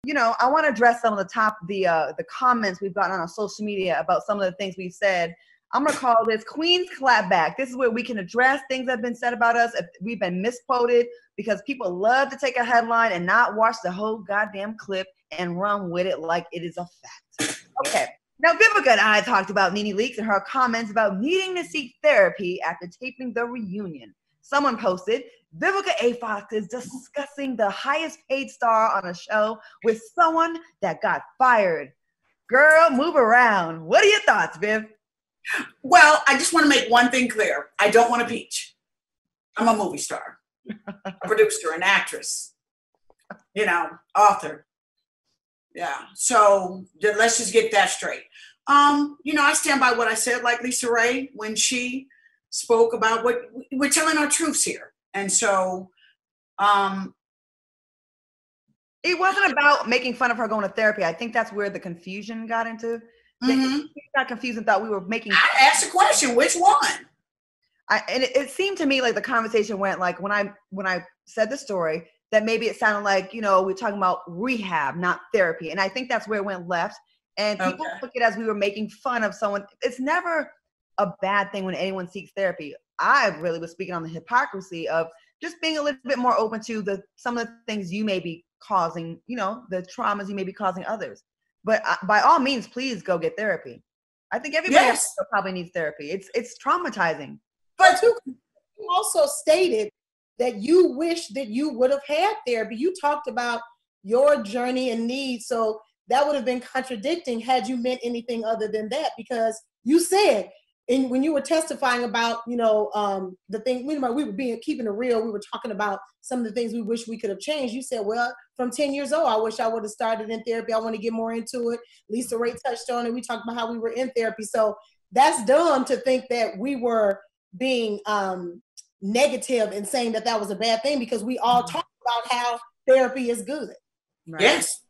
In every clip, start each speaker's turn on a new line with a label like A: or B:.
A: You know, I want to address some of the comments we've gotten on our social media about some of the things we've said. I'm going to call this Queen's Clapback. This is where we can address things that have been said about us if we've been misquoted, because people love to take a headline and not watch the whole goddamn clip and run with it like it is a fact. Okay. Now, Vivica and I talked about Nene Leakes and her comments about needing to seek therapy after taping the reunion. Someone posted, Vivica A. Fox is discussing the highest paid star on a show with someone that got fired. Girl, move around. What are your thoughts, Viv?
B: Well, I just want to make one thing clear. I don't want to peach. I'm a movie star, a producer, an actress, you know, author. Yeah. So let's just get that straight. You know, I stand by what I said, like LISARAYE, when she spoke about what we're telling our truths here. And so
A: it wasn't about making fun of her going to therapy. I think that's where the confusion got into. We got confused and thought we were making.
B: I asked the question, which one?
A: And it seemed to me like the conversation went like when I said the story that maybe it sounded like, you know, we're talking about rehab, not therapy. And I think that's where it went left. And people took it as we were making fun of someone. It's never a bad thing when anyone seeks therapy. I really was speaking on the hypocrisy of just being a little bit more open to some of the things you may be causing, you know, the traumas you may be causing others. But by all means, please go get therapy. I think everybody probably needs therapy. It's traumatizing.
C: But you also stated that you wish that you would have had therapy. You talked about your journey and needs. So that would have been contradicting had you meant anything other than that, because you said, and when you were testifying about, you know, the thing, we were keeping it real. We were talking about some of the things we wish we could have changed. You said, well, from 10 years old, I wish I would have started in therapy. I want to get more into it. LISARAYE touched on it. We talked about how we were in therapy. So that's dumb to think that we were being negative and saying that that was a bad thing, because we all talk about how therapy is good.
B: Right? Yes.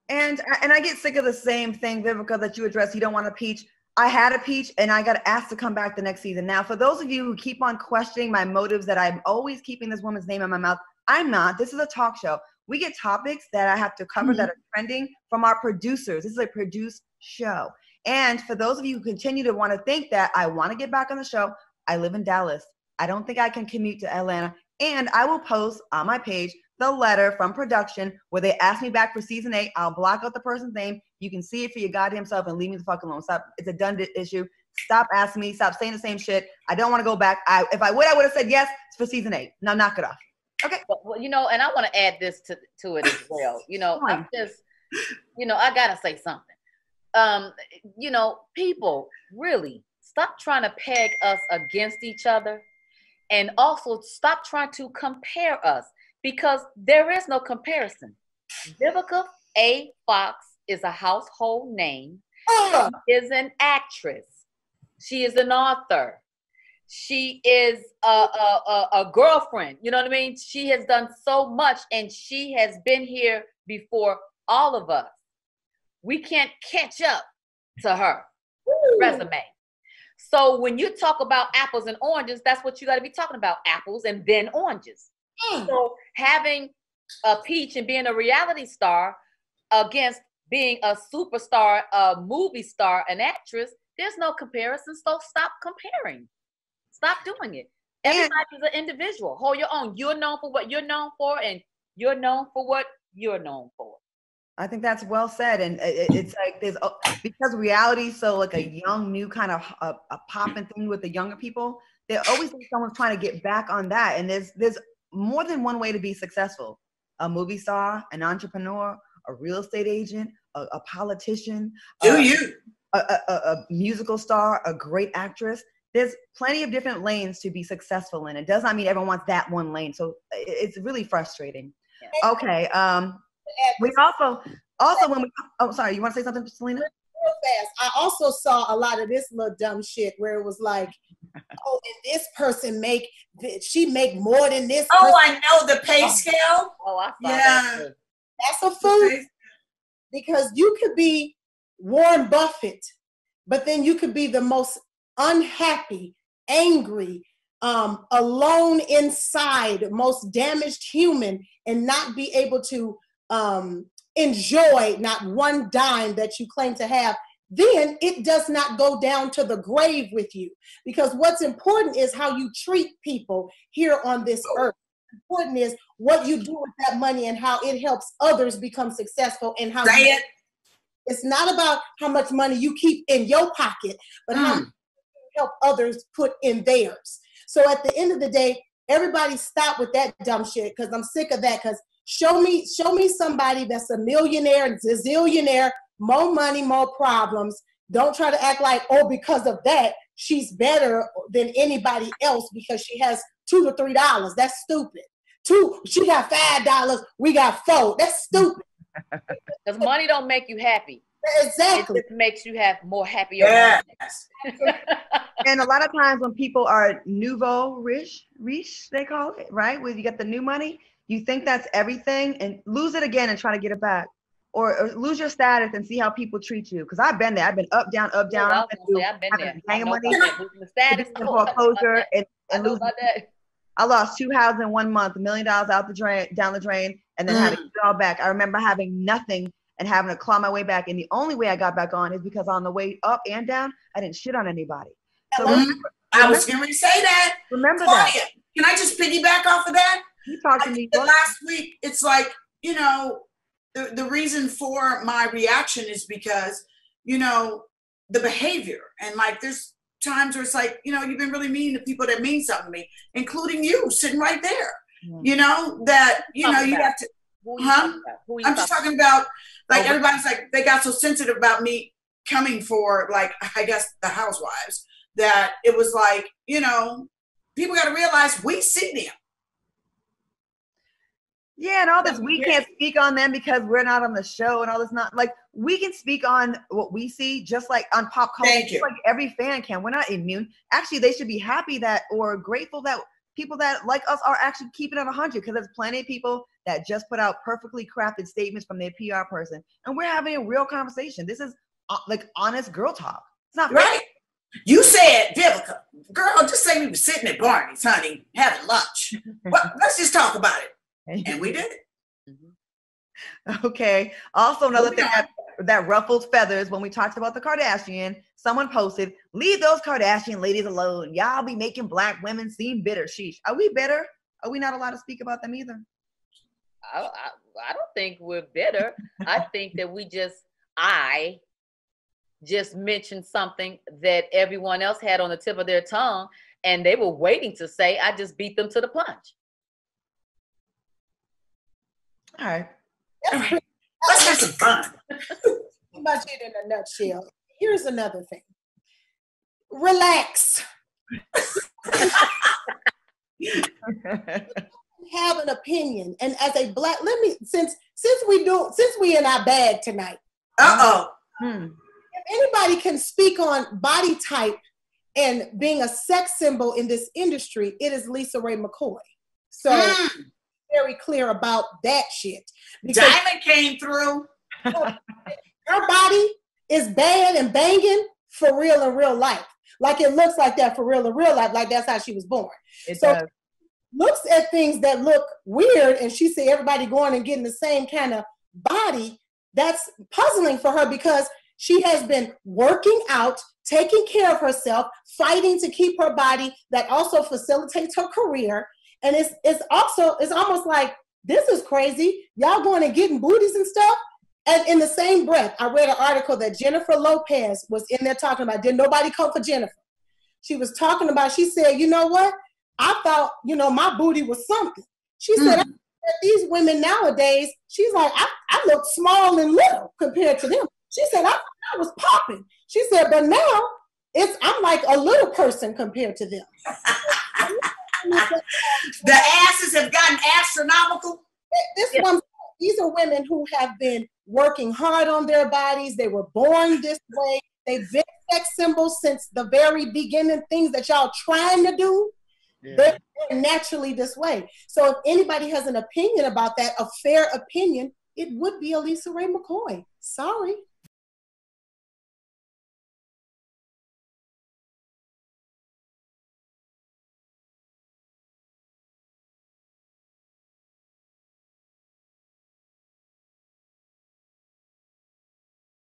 A: And I get sick of the same thing, Vivica, that you addressed. You don't want to peach. I had a peach and I got asked to come back the next season. Now, for those of you who keep on questioning my motives that I'm always keeping this woman's name in my mouth, I'm not. This is a talk show. We get topics that I have to cover that are trending from our producers. This is a produced show. And for those of you who continue to want to think that I want to get back on the show, I live in Dallas. I don't think I can commute to Atlanta. And I will post on my page the letter from production where they asked me back for season 8. I'll block out the person's name. You can see it for your goddamn self and leave me the fuck alone. Stop. It's a done issue. Stop asking me. Stop saying the same shit. I don't want to go back. If I would have said yes for season 8. Now knock it off. Okay.
D: Well, you know, and I want to add this to it as well. You know, I'm just, you know, I gotta say something. You know, people really stop trying to peg us against each other, and also stop trying to compare us, because there is no comparison. Vivica A. Fox is a household name. She is an actress. She is an author. She is a girlfriend. You know what I mean? She has done so much, and she has been here before all of us. We can't catch up to her resume. So when you talk about apples and oranges, that's what you got to be talking about, apples and then oranges. So having a peach and being a reality star against being a superstar, a movie star, an actress, there's no comparison. So stop comparing. Stop doing it. Everybody's an individual. Hold your own. You're known for what you're known for, and you're known for what you're known for.
A: I think that's well said. And it's like because reality is so like a young, new kind of a popping thing with the younger people, they always think someone's trying to get back on that. And there's more than one way to be successful. A movie star, an entrepreneur, a real estate agent, a politician, a musical star, a great actress. There's plenty of different lanes to be successful in. It does not mean everyone wants that one lane. So it's really frustrating. Yeah. Okay. We also when we, sorry, you want to say something, Syleena?
C: Real fast. I also saw a lot of this little dumb shit where it was like, oh, and this person make more than this person.
B: Oh, I know the pay scale.
D: Oh, I saw that.
C: That's a fool. Because you could be Warren Buffett, but then you could be the most unhappy, angry, alone inside, most damaged human, and not be able to enjoy not one dime that you claim to have, then it does not go down to the grave with you. Because what's important is how you treat people here on this earth. Important is what you do with that money and how it helps others become successful, and how it's not about how much money you keep in your pocket, but how you help others put in theirs. So at the end of the day, everybody stop with that dumb shit, because I'm sick of that. Because show me somebody that's a millionaire, zillionaire, more money, more problems. Don't try to act like, oh, because of that, she's better than anybody else because she has $2 to $3. That's stupid. She got $5, we got $4. That's stupid.
D: Because money don't make you happy.
C: Exactly.
D: It makes you have more happier.
B: Yes.
A: And a lot of times when people are nouveau riche, they call it, right? Where you get the new money, you think that's everything and lose it again and try to get it back. Or lose your status and see how people treat you. Because I've been there. I've been up, down, up, down.
D: I've been there.
A: Hanging money,
D: the status,
A: foreclosure, and losing.
D: that.
A: I lost 2 houses in 1 month, $1 million out the drain, down the drain, and then had to get it all back. I remember having nothing and having to claw my way back. And the only way I got back on is because on the way up and down, I didn't shit on anybody. So
B: I was going to say that.
A: Remember
B: Claudia,
A: that.
B: Can I just piggyback off of that?
A: You talked to me
B: last week. It's like, you know, the reason for my reaction is because, you know, the behavior. And like, there's times where it's like, you know, you've been really mean to people that mean something to me, including you sitting right there. You know, that, you know, you have to, I'm just talking about, like, everybody's like, they got so sensitive about me coming for, like, I guess the housewives, that it was like, you know, people got to realize we see them.
A: Yeah, and all this, we can't speak on them because we're not on the show and all this, not like, we can speak on what we see just like on pop culture. Just like every fan can. We're not immune. Actually, they should be happy that, or grateful that people that like us are actually keeping it 100, because there's plenty of people that just put out perfectly crafted statements from their PR person. And we're having a real conversation. This is like honest girl talk. It's not
B: right. You said, Vivica, girl, just say we were sitting at Barney's, honey, having lunch. Well, let's just talk about it. And we did it.
A: Okay. Also, another thing that ruffled feathers when we talked about the Kardashian, someone posted, leave those Kardashian ladies alone. Y'all be making Black women seem bitter. Sheesh. Are we bitter? Are we not allowed to speak about them either?
D: I don't think we're bitter. I think that I just mentioned something that everyone else had on the tip of their tongue, and they were waiting to say, I just beat them to the punch.
A: All right.
B: Let's have some fun.
C: About it in a nutshell. Here's another thing. Relax. Have an opinion, and as a Black, since we in our bag tonight. If anybody can speak on body type and being a sex symbol in this industry, it is LISARAYE McCoy. So. Very clear about that shit.
B: Diamond came through.
C: Her body is bad and banging for real in real life. Like it looks like that for real in real life. Like that's how she was born.
A: It does.
C: Looks at things that look weird, and she see everybody going and getting the same kind of body. That's puzzling for her because she has been working out, taking care of herself, fighting to keep her body that also facilitates her career. And it's almost like, this is crazy. Y'all going and getting booties and stuff. And in the same breath, I read an article that Jennifer Lopez was in there talking about, did nobody come for Jennifer? She was talking about, she said, you know what? I thought, you know, my booty was something. She said, I these women nowadays, she's like, I look small and little compared to them. She said, I was popping. She said, but now I'm like a little person compared to them.
B: The asses have gotten astronomical.
C: These are women who have been working hard on their bodies. They were born this way. They've been sex symbols since the very beginning. Things that y'all trying to do, they're naturally this way. So if anybody has an opinion about that, a fair opinion, it would be a LISARAYE McCoy. Sorry.